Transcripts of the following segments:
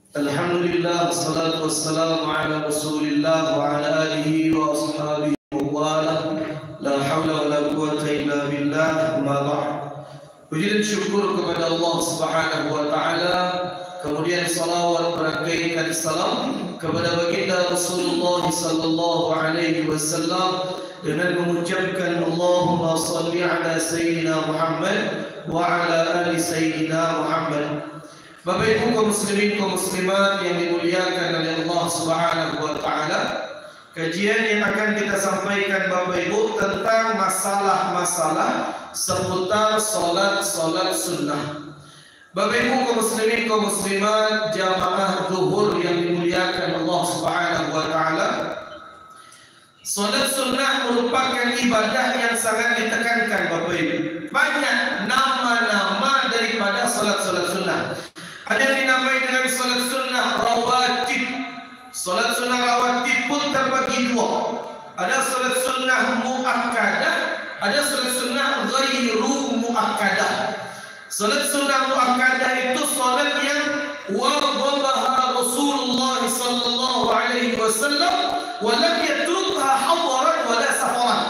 Alhamdulillah, wassalatu wassalamu ala rasulillah wa ala alihi wa ashabihi wa wala. La hawla wa la quwwata illa billah, amma ba'd. Puji dan syukur kepada Allah Subhanahu wa taala. Kemudian salawat berakaikan salam kepada baginda Rasulullah sallallahu alaihi wasallam dengan mengucapkan Allahumma salli ala sayyidina Muhammad wa ala ali sayyidina Muhammad. Bapak Ibu kaum muslimin kaum muslimat yang dimuliakan oleh Allah Subhanahu wa taala, kajian yang akan kita sampaikan Bapak Ibu tentang masalah-masalah seputar salat sunnah. Bapak Ibu kaum muslimin kaum muslimat jamaah zuhur yang dimuliakan Allah Subhanahu wa taala, salat sunnah merupakan ibadah yang sangat ditekankan Bapak Ibu. Banyak nama-nama daripada salat sunnah. Ada yang dinamai dengan salat sunnah rawatib. Salat sunnah rawatib pun terbagi dua. Ada salat sunnah muakkadah, ada salat sunnah ghairu muakkadah. Salat sunnah muakkadah itu salat yang wadaha Rasulullah sallallahu alaihi wasallam wa lam yatrukha hadaran wala safaran.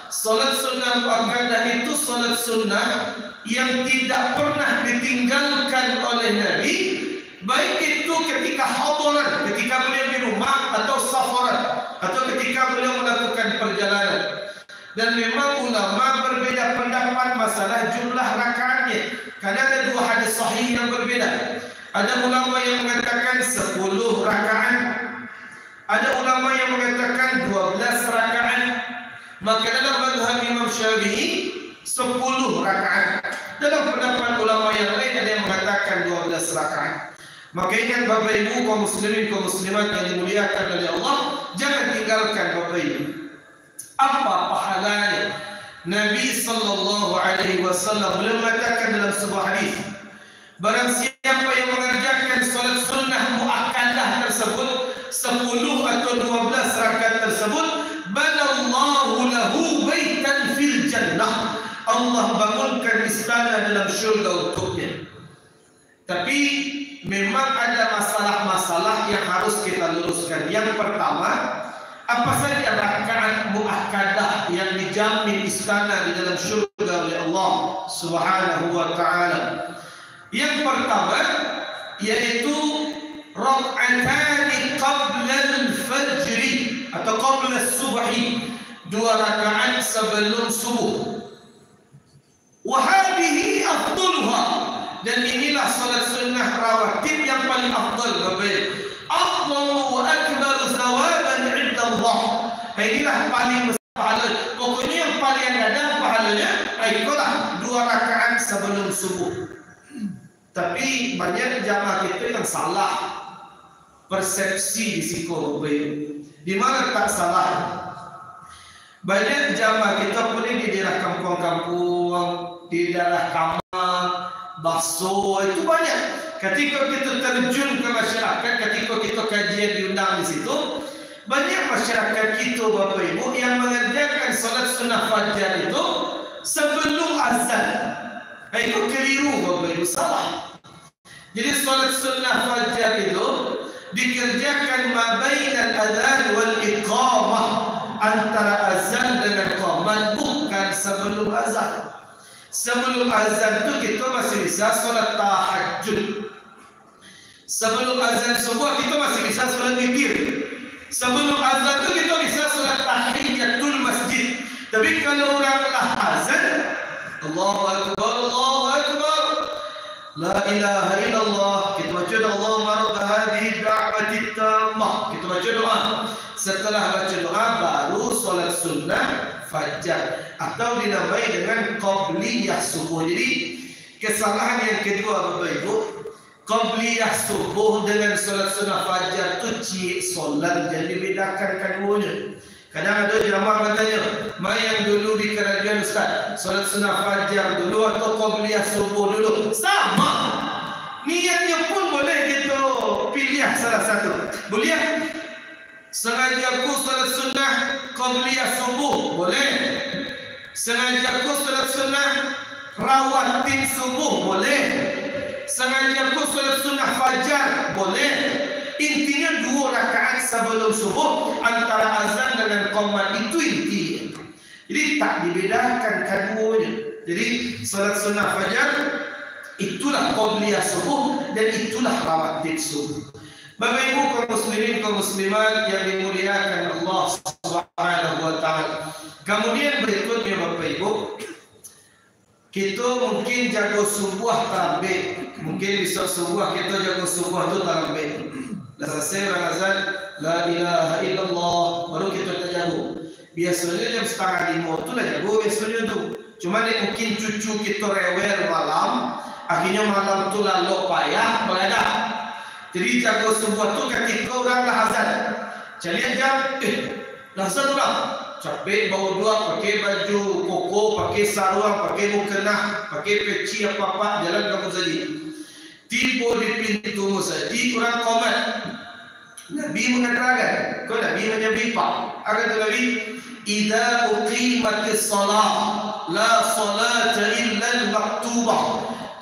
Salat sunnah muakkadah itu salat sunnah yang tidak pernah ditinggalkan oleh Nabi, baik itu ketika hadaran, ketika beliau di rumah, atau safaran, atau ketika beliau melakukan perjalanan. Dan memang ulama berbeda pendapat masalah jumlah rakaatnya, karena ada dua hadis sahih yang berbeda. Ada ulama yang mengatakan 10 rakaat, ada ulama yang mengatakan 12 rakaat. Maka dalam mazhab Imam Syafi'i 10 rakaat. Dalam pendapat ulama yang lain ada yang mengatakan 12 rakaat. Maka ingat Bapak Ibu kaum muslimin kaum muslimat yang dimuliakan oleh Allah, jangan tinggalkan Bapak Ibu. Apa pahalanya? Nabi sallallahu alaihi wasallam beliau mengatakan dalam sebuah hadis, barang siapa yang mengerjakan salat sunnah muakkadah tersebut 10 atau 12 rakaat tersebut, banallahu lahu baitan fil jannah. Allah bangunkan istana dalam syurga untuknya. Tapi memang ada masalah-masalah yang harus kita luruskan. Yang pertama, apa saja rakaat muakkadah yang dijamin istana di dalam syurga oleh Allah Subhanahu wa taala? Yang pertama yaitu rak'atani qabla al-fajr atau qabla as-subhi, 2 rakaat sebelum subuh. Wahadihi afdulha, dan inilah salat sunnah rawatib yang paling afdal Bapak. Afdalu wa akbar thawaban 'inda Allah. Inilah paling besar pahala. Pokoknya yang paling ada pahalanya itulah 2 rakaat sebelum subuh. Tapi banyak jamaah kita yang salah persepsi di situ Bapak. Di mana tak salah? Banyak jamaah kita pun di daerah kampung-kampung, di daerah Kamang, Bakso, itu banyak. Ketika kita terjun ke masyarakat, ketika kita kajian diundang di situ, banyak masyarakat kita Bapak Ibu yang mengerjakan salat sunnah fajar itu sebelum azan. Itu keliru Bapak Ibu, salah. Jadi salat sunnah fajar itu dikerjakan ma bainal adzan wal iqamah, antara azan dengan iqamah, bukan sebelum azan. Sebelum azan itu kita masih bisa salat tahajud. Sebelum azan subuh kita masih bisa salat witir. Sebelum azan itu kita bisa salat tahiyatul masjid. Tapi kalau orang telah azan, Allahu akbar, Allahu akbar, la ilaha illallah, kita baca Allahumma rabb hadhihi da'wati tammah, kita baca doa. Setelah baca doa baru salat sunnah fajar, atau dinamai dengan qabliyah subuh. Jadi kesalahan yang kedua Bapak Ibu, qabliyah subuh dengan salat sunnah fajar itu cik solat, jadi bedakan keduanya. Kadang ada jamaah bertanya, mana yang dulu di kerajaan Ustaz, salat sunnah fajar dulu atau qabliyah subuh dulu? Sama, niatnya pun boleh kita pilih salah satu. Boleh sengaja aku salat sunnah qabliyah subuh, boleh. Sengaja aku salat sunnah rawatib subuh, boleh. sengaja kau solat sunnah fajar, boleh. Intinya 2 rakaat sebelum subuh antara azan dengan qomat, itu intinya. Jadi tak dibedakan keduanya. Jadi solat sunnah fajar itulah qabliyah subuh dan itulah rawatib subuh. Bapak Ibu kaum muslimin kaum muslimat yang dimuliakan Allah Subhanahu wa taala. Kemudian berikutnya Bapak Ibu, kita mungkin jago subuh tarawih. Mungkin besok subuh kita jago subuh tu tarawih. Selesai azan la ilaha illallah baru kita tak jago. Biasanya jam 4:30 tu lah jago biasanya tu. Cuma dia mungkin cucu kita rewel malam, akhirnya malam tu lalu payah belajar. Jadi jago subuh tu ketika orang lah azan. Jadi jam dah azan orang. Capek bawa dua, pakai baju koko, pakai sarung, pakai mukena, pakai peci apa-apa, jalan kamu saja. Tiba di pintu masjid, orang qomat. Nabi mengatakan, kau Nabi menyebut akan Nabi, "Idza uqimatis shalah, la salata illa al-maktubah."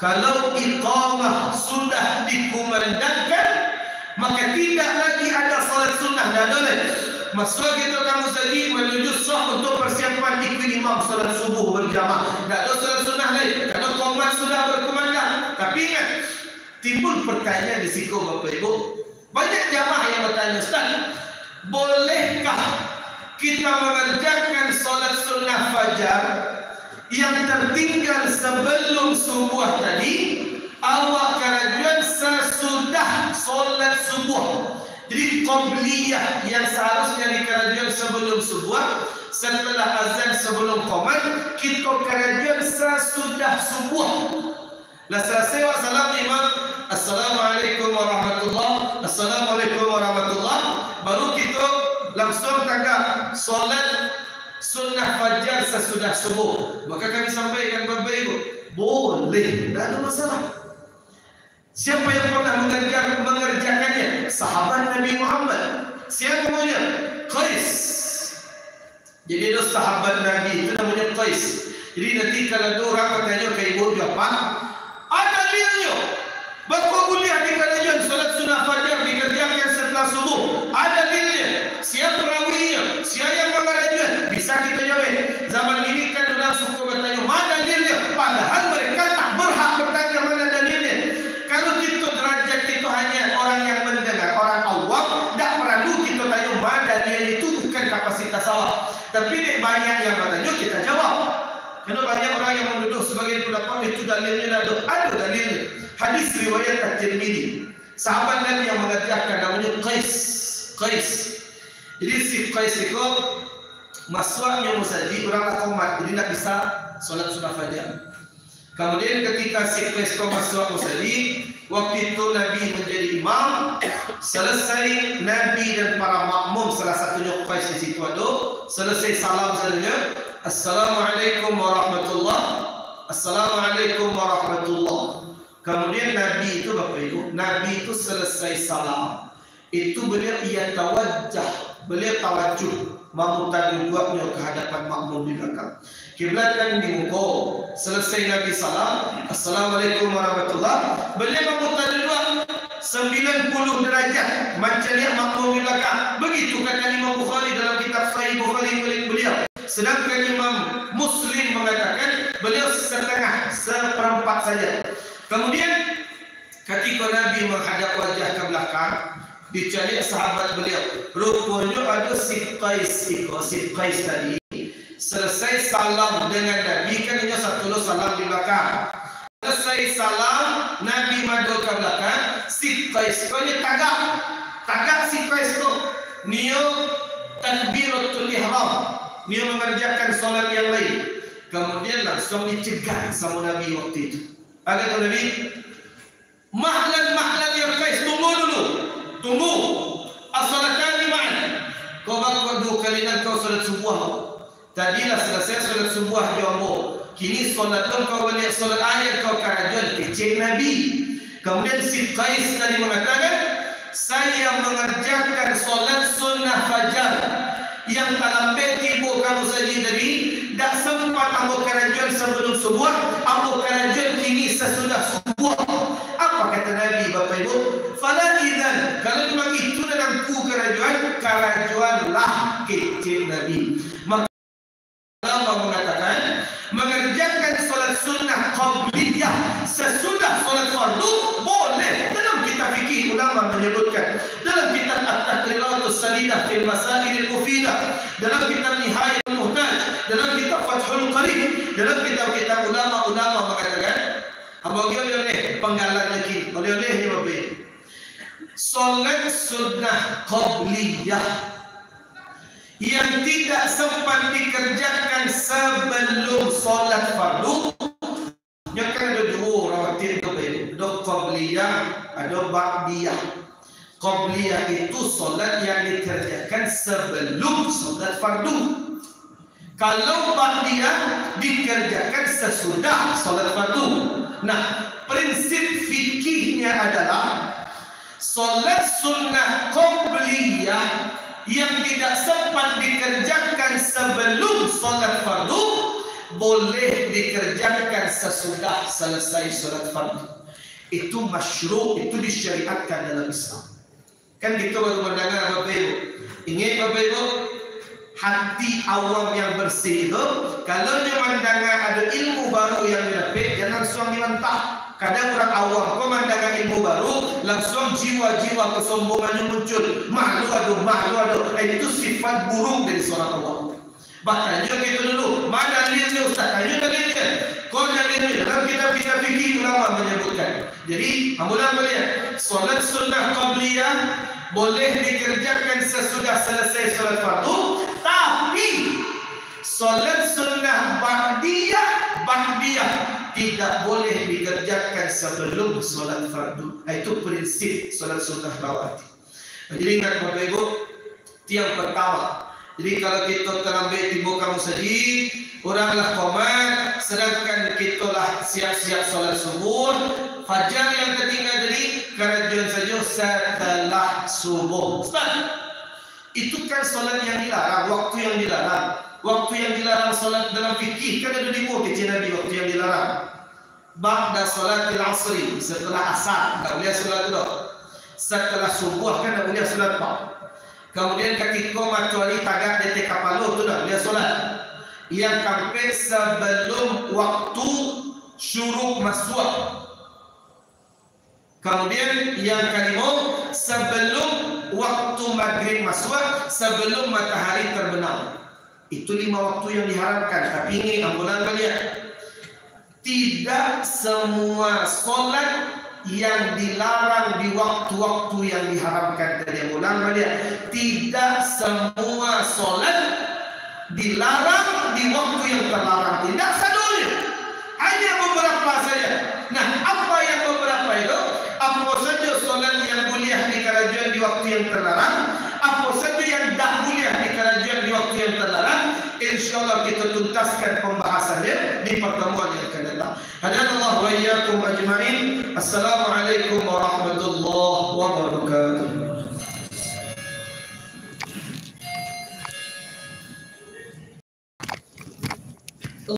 Kalau iqamah sudah dikumandangkan, maka tidak lagi ada salat sunnah, dah boleh. Masuk kita kamu tadi menuju sah untuk persiapan ikut imam salat subuh berjamaah. Tak ada salat sunnah lagi. Kalau qomat sudah berkumandang. Tapi ingat, timbul pertanyaan di situ Bapak Ibu. Banyak jamaah yang bertanya, Ustaz, bolehkah kita mengerjakan salat sunnah fajar yang tertinggal sebelum subuh tadi, awak kerajuan sesudah solat subuh? Jadi qabliyah yang seharusnya dikerajuan sebelum subuh, setelah azan sebelum qomat, kita kerajuan sesudah subuh. Lah selesai wa salam imam, assalamualaikum warahmatullah, assalamualaikum warahmatullah, baru kita langsung tanggap solat sunnah fajar sesudah subuh. Maka kami sampaikan Bapak Ibu, boleh, tidak ada masalah. Siapa yang pernah mengerjakannya? Sahabat Nabi Muhammad. Siapa namanya? Qais. Jadi itu sahabat Nabi, itu namanya Qais. Jadi nanti kalau ada orang bertanya ke ibu apa? Ada dalilnya. Bapak boleh dikatakan salat sunnah fajar dikerjakan setelah subuh. Ada dalilnya. Siapa rawinya? Siapa yang mengerjakan? Bisa kita jawab. Zaman ini kan orang suka bertanya, mana dalilnya? Padahal mereka tak berhak bertanya mana dalilnya. Kalau kita derajat itu hanya orang yang mendengar, orang awam, tak perlu kita tanya mana dia, itu bukan kapasitas awak. Tapi banyak yang bertanya, kita jawab. Karena banyak orang yang menuduh sebagai pendapat itu dalilnya ada dalilnya. Hadis riwayat At-Tirmidzi. Sahabat Nabi yang mengerjakan namanya Qais. Jadi si Qais itu masuknya musajid orang qomat, jadi tak bisa solat sunnah fajar. Kemudian ketika si Qais masuk musajid, waktu itu Nabi menjadi imam, selesai Nabi dan para makmum, salah satunya Qais di situ ada, selesai salam saja, assalamualaikum warahmatullah, assalamualaikum warahmatullah. Kemudian Nabi itu Bapak Ibu, Nabi itu selesai salam, itu beliau beliau tawajuh memutar dua-duanya ke hadapan makmum di belakang. Kiblat kan di muka. Selesai Nabi salam, assalamualaikum warahmatullah, beliau memutar dua 90 derajat macam yang makmum di belakang. Begitu kata Imam Bukhari dalam kitab Sahih Bukhari milik beliau. Sedangkan Imam Muslim mengatakan beliau setengah, seperempat saja. Kemudian ketika Nabi menghadap wajah ke belakang, dicari sahabat beliau. Rupanya ada si Qais tadi. Selesai salam dengan Nabi, kan hanya satu salam di belakang. Selesai salam, Nabi madu ke belakang. Si Qais ini tagak si Qais itu. Dia takbiratul ihram. Dia mengerjakan solat yang lain. Kemudian langsung dicegah sama Nabi waktu itu. Ada Nabi, mahlan yang Qais, tunggu dulu. Tunggu. As-salatani ma'an. Kau bakal 2 kali dan kau salat subuh. Tadilah selesai salat subuh jombo. Kini salat kau balik salat akhir kau karajuan kecil Nabi. Kemudian si Qais tadi mengatakan, saya mengerjakan salat sunnah fajar yang dalam beti bo kamu saja tadi tak sempat ambo kerajaan sebelum subuh, ambo kerajaan kini sesudah subuh. Apa kata Nabi Bapak Ibu? Fala idzan, kalau memang itu dalam kerajaanlah kecil Nabi. Maka Allah mengatakan mengerjakan solat sunnah qabliyah sesudah solat fardu boleh. Dalam kitab fikih ulama menyebutkan, dalam kitab At-Taqriratus Salidah fil Masail al-Mufidah, dalam kitab Nihayatul Muhtaj, dalam kitab Fathul Qarib, dalam kitab-kitab ulama mengatakan apa boleh penggalan lagi boleh ni Bapak. Solat sunnah qabliyah yang tidak sempat dikerjakan sebelum solat fardu. Yang kan ada dua rawatin tu, ada qabliyah, ada ba'diyah. Qabliyah itu solat yang dikerjakan sebelum solat fardu. Kalau ba'diyah dikerjakan sesudah solat fardu. Nah, prinsip fikihnya adalah solat sunnah qabliyah yang tidak sempat dikerjakan sebelum solat fardu boleh dikerjakan sesudah selesai solat fardu. Itu masyru', itu disyariatkan dalam Islam. Kan kita baru mendengar Bapak Ibu. Ingat Bapak Ibu, hati awam yang bersih itu, kalau dia mendengar ada ilmu baru yang didapat, jangan langsung dimentah. Kadang orang awam pemandangan ilmu baru, langsung jiwa-jiwa kesombongannya muncul. Malu aduh. Itu sifat buruk dari seorang awam. Bahkan juga kita dulu, mana dalilnya Ustaz? Tanya dalilnya. Kau dalilnya dalam kitab-kitab fikih ulama menyebutkan. Jadi, ambulan melihat solat sunnah qabliyah boleh dikerjakan sesudah selesai solat fardu, tapi solat sunnah ba'diyah tidak boleh dikerjakan sebelum solat fardu. Itu prinsip solat sunnah rawatib. Jadi ingat Bapak Ibu, tiang pertama. Jadi kalau kita terlambat tiba kamu sedih, oranglah komat, sedangkan kita lah siap-siap solat subuh. Fajar yang tertinggal tadi kerajaan saja setelah subuh. Ustaz, itu kan solat yang dilarang, waktu yang dilarang. Waktu yang dilarang solat dalam fikih kan ada di buku kecil Nabi, waktu yang dilarang. Ba'da salatil asri, setelah asar tak boleh solat dulu. Setelah subuh kan tak boleh solat pak. Kemudian ketika matahari tagak di kapalo tu tak boleh solat. Yang sampai sebelum waktu syuruk masuk. Kemudian yang kelima sebelum waktu maghrib masuk, sebelum matahari terbenam. Itu 5 waktu yang diharamkan. Tapi ini ambulan kalian, tidak semua solat yang dilarang di waktu-waktu yang diharamkan. Dari ambulan kalian, tidak semua solat dilarang di waktu yang terlarang. Tidak seluruhnya, hanya beberapa saja. Nah, apa yang beberapa itu? Apa saja solat yang boleh di kerajaan di waktu yang terlarang, apa saja yang tak boleh di kerajaan di waktu yang terlarang. InsyaAllah kita tuntaskan pembahasannya di pertemuan yang akan datang. Hadanallahu wa iyyakum ajma'in. Assalamualaikum warahmatullahi wabarakatuh.